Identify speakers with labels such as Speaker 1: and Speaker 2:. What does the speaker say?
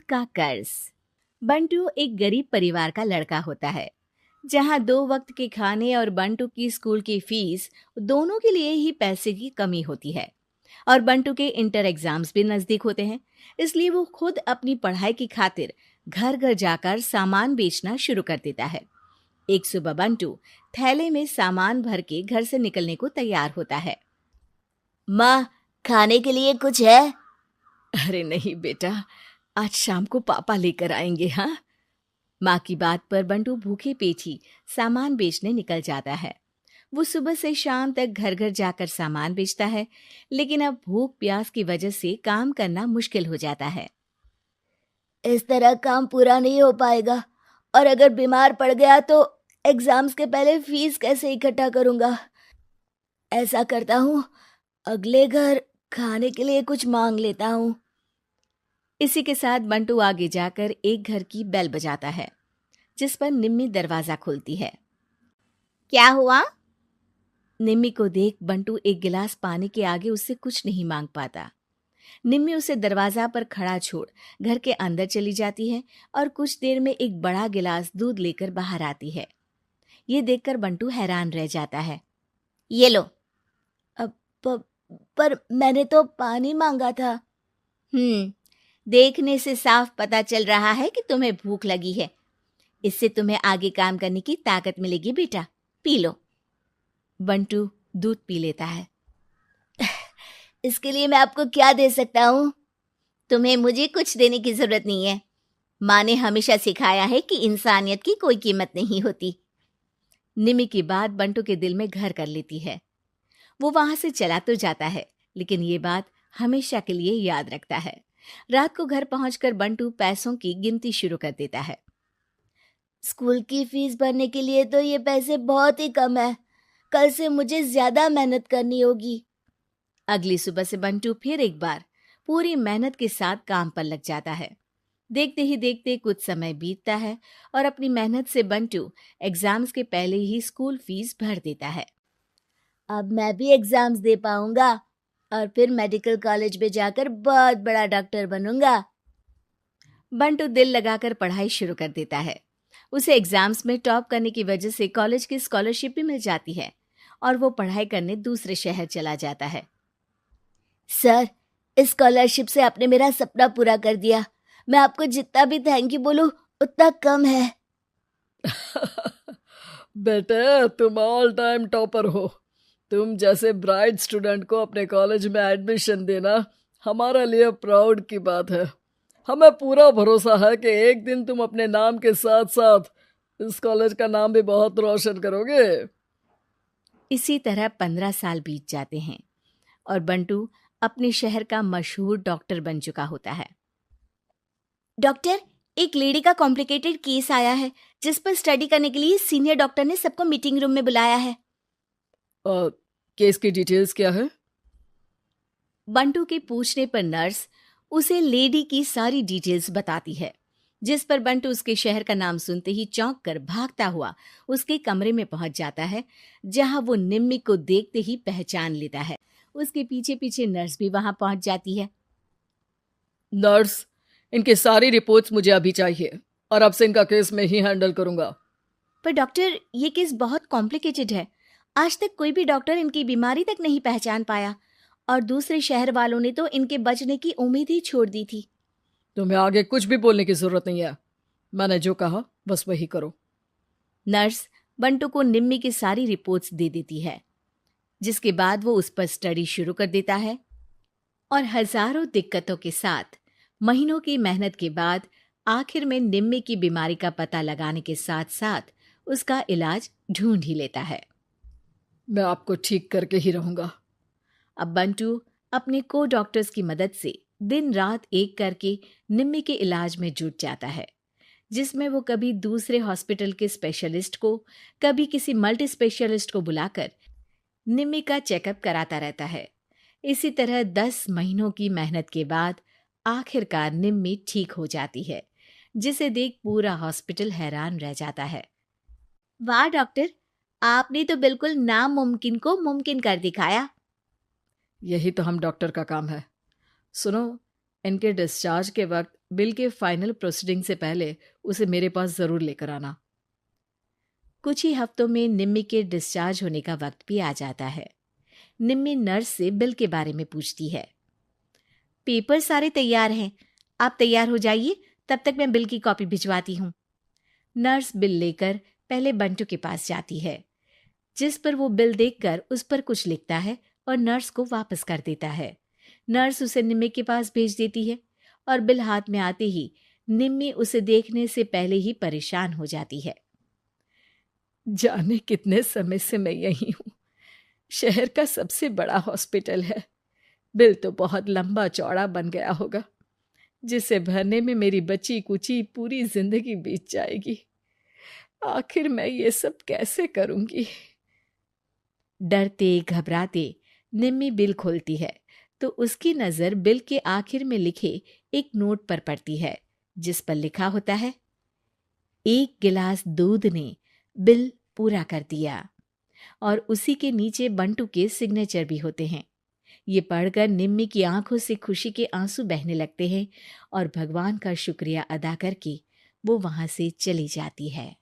Speaker 1: का कर्ज। बंटू एक गरीब परिवार का लड़का होता है, जहां 2 वक्त के खाने और बंटू की स्कूल की फीस दोनों के लिए ही पैसे की कमी होती है। और बंटू के इंटर एग्जाम्स भी नजदीक होते हैं, इसलिए वो खुद अपनी पढ़ाई की खातिर घर घर जाकर सामान बेचना शुरू कर देता है। एक सुबह बंटू थैले में सामान भर के घर से निकलने को तैयार होता है।
Speaker 2: माँ, खाने के लिए कुछ है?
Speaker 1: अरे नहीं बेटा, आज शाम को पापा लेकर आएंगे। हाँ, माँ की बात पर बंटू भूखे पेट ही सामान बेचने निकल जाता है। वो सुबह से शाम तक घर घर जाकर सामान बेचता है, लेकिन अब भूख प्यास की वजह से काम करना मुश्किल हो जाता है।
Speaker 2: इस तरह काम पूरा नहीं हो पाएगा, और अगर बीमार पड़ गया तो एग्जाम्स के पहले फीस कैसे इकट्ठा करूंगा? ऐसा करता हूँ, अगले घर खाने के लिए कुछ मांग लेता हूँ।
Speaker 1: इसी के साथ बंटू आगे जाकर एक घर की बेल बजाता है, जिस पर निम्मी दरवाजा खोलती है।
Speaker 2: क्या हुआ?
Speaker 1: निम्मी को देख बंटू एक गिलास पानी के आगे उससे कुछ नहीं मांग पाता। निम्मी उसे दरवाजा पर खड़ा छोड़ घर के अंदर चली जाती है और कुछ देर में एक बड़ा गिलास दूध लेकर बाहर आती है। ये देखकर बंटू हैरान रह जाता है।
Speaker 2: ये लो। अब पर मैंने तो पानी मांगा था।
Speaker 1: देखने से साफ पता चल रहा है कि तुम्हें भूख लगी है। इससे तुम्हें आगे काम करने की ताकत मिलेगी बेटा, पी लो। बंटू दूध पी लेता है।
Speaker 2: इसके लिए मैं आपको क्या दे सकता हूँ? तुम्हें मुझे कुछ देने की जरूरत नहीं है। माँ ने हमेशा सिखाया है कि इंसानियत की कोई कीमत नहीं होती।
Speaker 1: निमी की बात बंटू के दिल में घर कर लेती है। वो वहां से चला तो जाता है, लेकिन ये बात हमेशा के लिए याद रखता है। रात को घर पहुंचकर बंटू पैसों की गिनती शुरू कर देता है।
Speaker 2: स्कूल की फीस भरने के लिए तो ये पैसे बहुत ही कम है। कल से मुझे ज्यादा मेहनत करनी होगी।
Speaker 1: अगली सुबह से बंटू फिर एक बार पूरी मेहनत के साथ काम पर लग जाता है। देखते ही देखते कुछ समय बीतता है और अपनी मेहनत से बंटू एग्जाम्स के पहले ही स्कूल फीस भर देता है।
Speaker 2: अब मैं भी एग्जाम्स दे पाऊंगा और फिर मेडिकल कॉलेज में जाकर बहुत बड़ा डॉक्टर बनूंगा।
Speaker 1: बंटू दिल लगाकर पढ़ाई शुरू कर देता है। उसे एग्जाम्स में टॉप करने की वजह से कॉलेज की स्कॉलरशिप भी मिल जाती है और वो पढ़ाई करने दूसरे शहर चला जाता है।
Speaker 2: सर, इस स्कॉलरशिप से आपने मेरा सपना पूरा कर दिया। मैं आपको जितना भी थैंक यू बोलूं उतना कम है।
Speaker 3: बेटे, तुम ऑल टाइम टॉपर हो। तुम जैसे ब्राइट स्टूडेंट को अपने कॉलेज में एडमिशन देना हमारे लिए प्राउड की बात है। हमें पूरा भरोसा है कि एक दिन तुम अपने नाम के साथ साथ इस कॉलेज का नाम भी बहुत रोशन करोगे।
Speaker 1: इसी तरह 15 साल बीत जाते हैं और बंटू अपने शहर का मशहूर डॉक्टर बन चुका होता है।
Speaker 2: डॉक्टर, एक लेडी का कॉम्प्लिकेटेड केस आया है, जिस पर स्टडी करने के लिए सीनियर डॉक्टर ने सबको मीटिंग रूम में बुलाया है।
Speaker 3: केस की डिटेल्स क्या है?
Speaker 1: बंटू के पूछने पर नर्स उसे लेडी की सारी डिटेल्स बताती है, जिस पर बंटू उसके शहर का नाम सुनते ही चौंक कर भागता हुआ उसके कमरे में पहुंच जाता है, जहां वो निम्मी को देखते ही पहचान लेता है। उसके पीछे पीछे नर्स भी वहां पहुंच जाती है।
Speaker 3: नर्स, इनकी सारी रिपोर्ट्स मुझे अभी चाहिए और अब से इनका केस मैं ही हैंडल करूंगा।
Speaker 1: पर डॉक्टर, ये केस बहुत कॉम्प्लिकेटेड है। आज तक कोई भी डॉक्टर इनकी बीमारी तक नहीं पहचान पाया और दूसरे शहर वालों ने तो इनके बचने की उम्मीद ही छोड़ दी थी।
Speaker 3: तुम्हें आगे कुछ भी बोलने की जरूरत नहीं है। मैंने जो कहा बस वही करो।
Speaker 1: नर्स बंटू को निम्मी की सारी रिपोर्ट्स दे देती है, जिसके बाद वो उस पर स्टडी शुरू कर देता है और हजारों दिक्कतों के साथ महीनों की मेहनत के बाद आखिर में निम्मी की बीमारी का पता लगाने के साथ साथ उसका इलाज ढूंढ ही लेता है।
Speaker 3: मैं आपको ठीक करके ही रहूंगा।
Speaker 1: अब बंटू अपने को डॉक्टर्स की मदद से दिन रात एक करके निम्मी के इलाज में जुट जाता है, जिसमें वो कभी दूसरे हॉस्पिटल के स्पेशलिस्ट को, कभी किसी मल्टी स्पेशलिस्ट को बुलाकर निम्मी का चेकअप कराता रहता है। इसी तरह 10 महीनों की मेहनत के बाद आखिरकार निम्मी ठीक हो जाती है, जिसे देख पूरा हॉस्पिटल हैरान रह जाता है।
Speaker 2: वाह डॉक्टर, आपने तो बिल्कुल नामुमकिन को मुमकिन कर दिखाया।
Speaker 3: यही तो हम डॉक्टर का काम है। सुनो,
Speaker 1: इनके डिस्चार्ज के वक्त बिल के फाइनल प्रोसीडिंग से पहले उसे मेरे पास ज़रूर लेकर आना। कुछ ही हफ्तों में निम्मी के डिस्चार्ज होने का वक्त भी आ जाता है। निम्मी नर्स से बिल के बारे में पूछती है। पेपर सारे तैयार हैं, आप तैयार हो जाइए, तब तक मैं बिल की कॉपी भिजवाती हूँ। नर्स बिल लेकर पहले बंटू के पास जाती है, जिस पर वो बिल देखकर उस पर कुछ लिखता है और नर्स को वापस कर देता है। नर्स उसे निम्मी के पास भेज देती है और बिल हाथ में आते ही निम्मी उसे देखने से पहले ही परेशान हो जाती है। जाने कितने समय से मैं यही हूँ। शहर का सबसे बड़ा हॉस्पिटल है। बिल तो बहुत लंबा चौड़ा बन गया होगा, जिसे भरने में मेरी बची कुची पूरी जिंदगी बीत जाएगी। आखिर मैं ये सब कैसे करूंगी? डरते घबराते निम्मी बिल खोलती है तो उसकी नज़र बिल के आखिर में लिखे एक नोट पर पड़ती है, जिस पर लिखा होता है, 1 गिलास दूध ने बिल पूरा कर दिया। और उसी के नीचे बंटू के सिग्नेचर भी होते हैं। ये पढ़कर निम्मी की आंखों से खुशी के आंसू बहने लगते हैं और भगवान का शुक्रिया अदा करके वो वहां से चली जाती है।